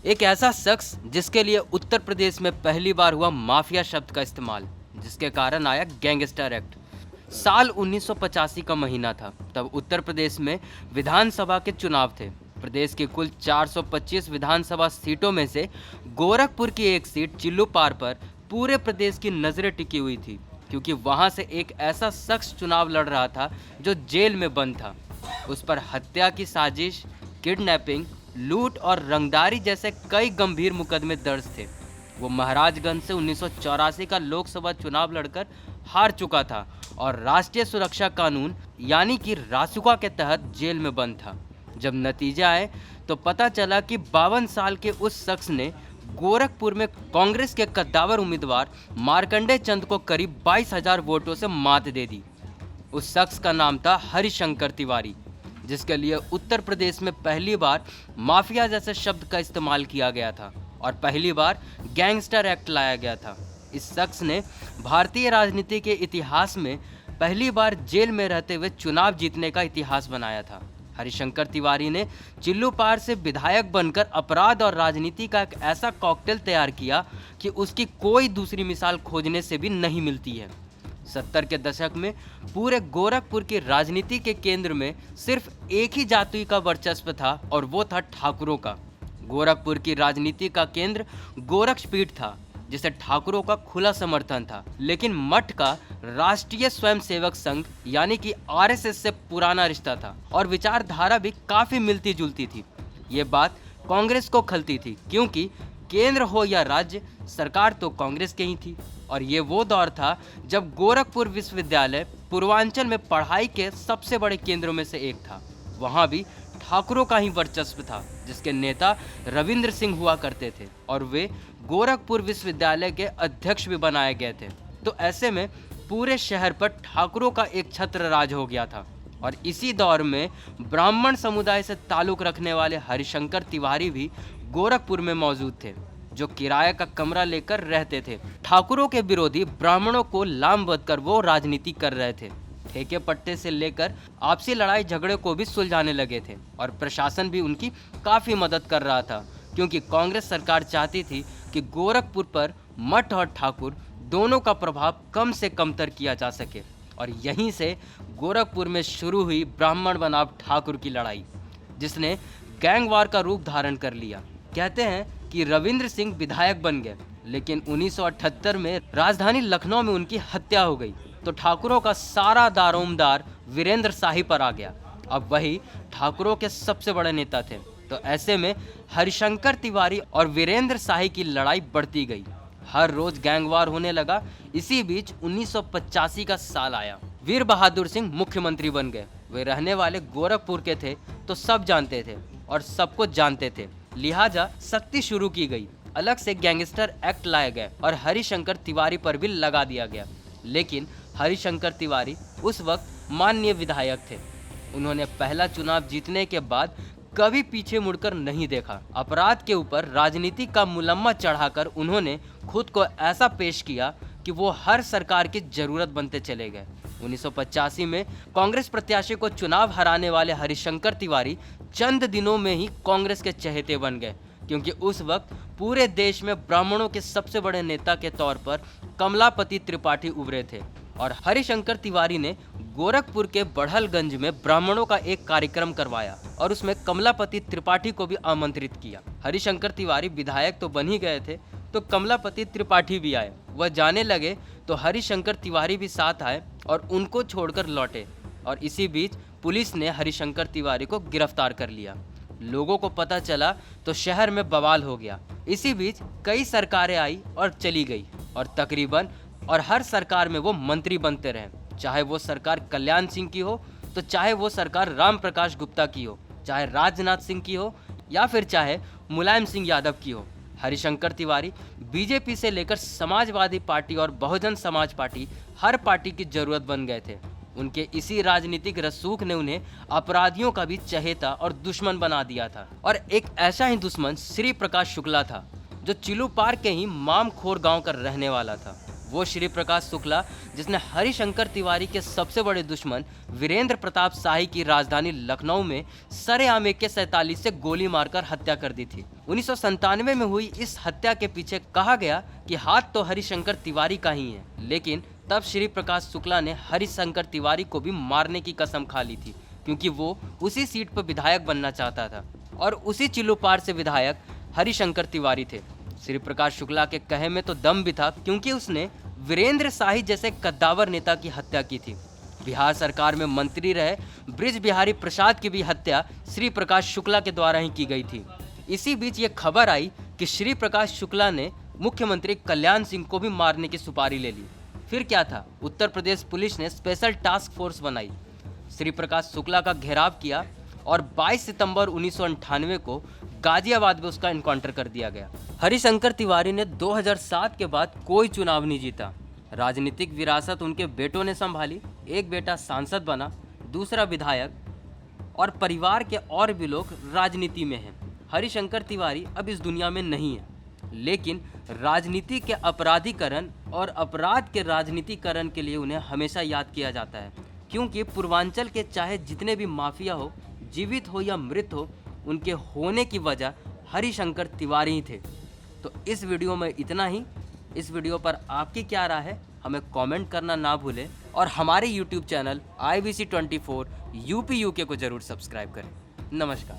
एक ऐसा शख्स जिसके लिए उत्तर प्रदेश में पहली बार हुआ माफिया शब्द का इस्तेमाल, जिसके कारण आया गैंगस्टर एक्ट। साल 1985 का महीना था। तब उत्तर प्रदेश में विधानसभा के चुनाव थे। प्रदेश की कुल 425 विधानसभा सीटों में से गोरखपुर की एक सीट चिल्लूपार पर पूरे प्रदेश की नजरें टिकी हुई थी, क्योंकि वहां से एक ऐसा शख्स चुनाव लड़ रहा था जो जेल में बंद था। उस पर हत्या की साजिश, किडनैपिंग, लूट और रंगदारी जैसे कई गंभीर मुकदमे दर्ज थे। वो महाराजगंज से 1984 का लोकसभा चुनाव लड़कर हार चुका था और राष्ट्रीय सुरक्षा कानून यानी कि रासुका के तहत जेल में बंद था। जब नतीजे आए तो पता चला कि 52 साल के उस शख्स ने गोरखपुर में कांग्रेस के कद्दावर उम्मीदवार मार्कंडेय चंद को करीब 22,000 वोटों से मात दे दी। उस शख्स का नाम था हरिशंकर तिवारी, जिसके लिए उत्तर प्रदेश में पहली बार माफिया जैसे शब्द का इस्तेमाल किया गया था और पहली बार गैंगस्टर एक्ट लाया गया था। इस शख्स ने भारतीय राजनीति के इतिहास में पहली बार जेल में रहते हुए चुनाव जीतने का इतिहास बनाया था। हरिशंकर तिवारी ने चिल्लूपार से विधायक बनकर अपराध और राजनीति का एक ऐसा कॉकटेल तैयार किया कि उसकी कोई दूसरी मिसाल खोजने से भी नहीं मिलती है। 70 के दशक में पूरे गोरखपुर की राजनीति के केंद्र में सिर्फ एक ही जाति का वर्चस्व था और वो था ठाकुरों का। गोरखपुर की राजनीति का केंद्र गोरक्षपीठ था, जिसे ठाकुरों का खुला समर्थन था, लेकिन मठ का राष्ट्रीय स्वयंसेवक संघ यानी कि आरएसएस से पुराना रिश्ता था और विचारधारा भी काफी मिलती जुलती थी। ये बात कांग्रेस को खलती थी, क्योंकि केंद्र हो या राज्य, सरकार तो कांग्रेस के ही थी। और ये वो दौर था जब गोरखपुर विश्वविद्यालय पूर्वांचल में पढ़ाई के सबसे बड़े केंद्रों में से एक था। वहाँ भी ठाकुरों का ही वर्चस्व था, जिसके नेता रविंद्र सिंह हुआ करते थे और वे गोरखपुर विश्वविद्यालय के अध्यक्ष भी बनाए गए थे। तो ऐसे में पूरे शहर पर ठाकुरों का एक छत्र राज हो गया था। और इसी दौर में ब्राह्मण समुदाय से ताल्लुक रखने वाले हरिशंकर तिवारी भी गोरखपुर में मौजूद थे, जो किराए का कमरा लेकर रहते थे। ठाकुरों के विरोधी ब्राह्मणों को लामबंद कर वो राजनीति कर रहे थे। ठेके पट्टे से लेकर आपसी लड़ाई झगड़े को भी सुलझाने लगे थे और प्रशासन भी उनकी काफ़ी मदद कर रहा था, क्योंकि कांग्रेस सरकार चाहती थी कि गोरखपुर पर मठ और ठाकुर दोनों का प्रभाव कम से कमतर किया जा सके। और यहीं से गोरखपुर में शुरू हुई ब्राह्मण बनाम ठाकुर की लड़ाई, जिसने गैंगवार का रूप धारण कर लिया। कहते हैं कि रविंद्र सिंह विधायक बन गए, लेकिन 1978 में राजधानी लखनऊ में उनकी हत्या हो गई, तो ठाकुरों का सारा दारोमदार वीरेंद्र शाही पर आ गया। अब वही ठाकुरों के सबसे बड़े नेता थे। तो ऐसे में हरिशंकर तिवारी और वीरेंद्र शाही की लड़ाई बढ़ती गई। हर रोज गैंगवार होने लगा। इसी बीच 1985 का साल आया। वीर बहादुर सिंह मुख्यमंत्री बन गए। वे रहने वाले गोरखपुर के थे, तो सब जानते थे और सबको जानते थे, लिहाजा सख्ती शुरू की गई। अलग से गैंगस्टर एक्ट लाए गए और हरिशंकर तिवारी पर भी लगा दिया गया। लेकिन हरिशंकर तिवारी उस वक्त माननीय विधायक थे। उन्होंने पहला चुनाव जीतने के बाद कभी पीछे मुड़कर नहीं देखा। अपराध के ऊपर राजनीति का मुलम्मा चढ़ाकर उन्होंने खुद को ऐसा पेश किया कि वो हर सरकार की जरूरत बनते चले गए। 1985 में कांग्रेस प्रत्याशी को चुनाव हराने वाले हरिशंकर तिवारी चंद दिनों में ही कांग्रेस के चहेते बन गए, क्योंकि उस वक्त पूरे देश में ब्राह्मणों के सबसे बड़े नेता के तौर पर कमलापति त्रिपाठी उभरे थे। और हरिशंकर तिवारी ने गोरखपुर के बढ़लगंज में ब्राह्मणों का एक कार्यक्रम करवाया और उसमें कमलापति त्रिपाठी को भी आमंत्रित किया। हरिशंकर तिवारी विधायक तो बन ही गए थे, तो कमलापति त्रिपाठी भी आए। वह जाने लगे तो हरिशंकर तिवारी भी साथ आए और उनको छोड़कर लौटे। और इसी बीच पुलिस ने हरिशंकर तिवारी को गिरफ्तार कर लिया। लोगों को पता चला तो शहर में बवाल हो गया। इसी बीच कई सरकारें आई और चली गई और हर सरकार में वो मंत्री बनते रहे, चाहे वो सरकार कल्याण सिंह की हो, तो चाहे वो सरकार राम प्रकाश गुप्ता की हो, चाहे राजनाथ सिंह की हो, या फिर चाहे मुलायम सिंह यादव की हो। हरिशंकर तिवारी बीजेपी से लेकर समाजवादी पार्टी और बहुजन समाज पार्टी, हर पार्टी की जरूरत बन गए थे। उनके इसी राजनीतिक रसूख ने उन्हें अपराधियों का भी चहेता और दुश्मन बना दिया था। और एक ऐसा ही दुश्मन श्री प्रकाश शुक्ला था, जो चिल्लूपार के ही मामखोर गांव का रहने वाला था। वो श्री प्रकाश शुक्ला जिसने हरिशंकर तिवारी के सबसे बड़े दुश्मन वीरेंद्र प्रताप शाही की राजधानी लखनऊ में सरेआम AK-47 से गोली मारकर हत्या कर दी थी। 1997 में हुई इस हत्या के पीछे कहा गया कि हाथ तो हरिशंकर तिवारी का ही है, लेकिन तब श्री प्रकाश शुक्ला ने हरिशंकर तिवारी को भी मारने की कसम खा ली थी, क्योंकि वो उसी सीट पर विधायक बनना चाहता था और उसी चिल्लूपार से विधायक हरिशंकर तिवारी थे। श्री प्रकाश शुक्ला के कहे में तो दम भी था, क्योंकि उसने वीरेंद्र शाही जैसे कद्दावर नेता की हत्या की थी। बिहार सरकार में मंत्री रहे बृज बिहारी प्रसाद की भी हत्या श्री प्रकाश शुक्ला के द्वारा ही की गई थी। इसी बीच ये खबर आई कि श्री प्रकाश शुक्ला ने मुख्यमंत्री कल्याण सिंह को भी मारने की सुपारी ले ली। फिर क्या था, उत्तर प्रदेश पुलिस ने स्पेशल टास्क फोर्स बनाई, श्री प्रकाश शुक्ला का घेराव किया और 22 सितंबर 1998 को गाजियाबाद में उसका एनकाउंटर कर दिया गया। हरिशंकर तिवारी ने 2007 के बाद कोई चुनाव नहीं जीता। राजनीतिक विरासत उनके बेटों ने संभाली। एक बेटा सांसद बना, दूसरा विधायक, और परिवार के और भी लोग राजनीति में हैं। हरिशंकर तिवारी अब इस दुनिया में नहीं है, लेकिन राजनीति के अपराधीकरण और अपराध के राजनीतिकरण के लिए उन्हें हमेशा याद किया जाता है, क्योंकि पूर्वांचल के चाहे जितने भी माफिया हो, जीवित हो या मृत हो, उनके होने की वजह हरिशंकर तिवारी ही थे। तो इस वीडियो में इतना ही। इस वीडियो पर आपकी क्या राय है, हमें कमेंट करना ना भूलें और हमारे YouTube channel IBC24 UP UK को जरूर सब्सक्राइब करें। नमस्कार।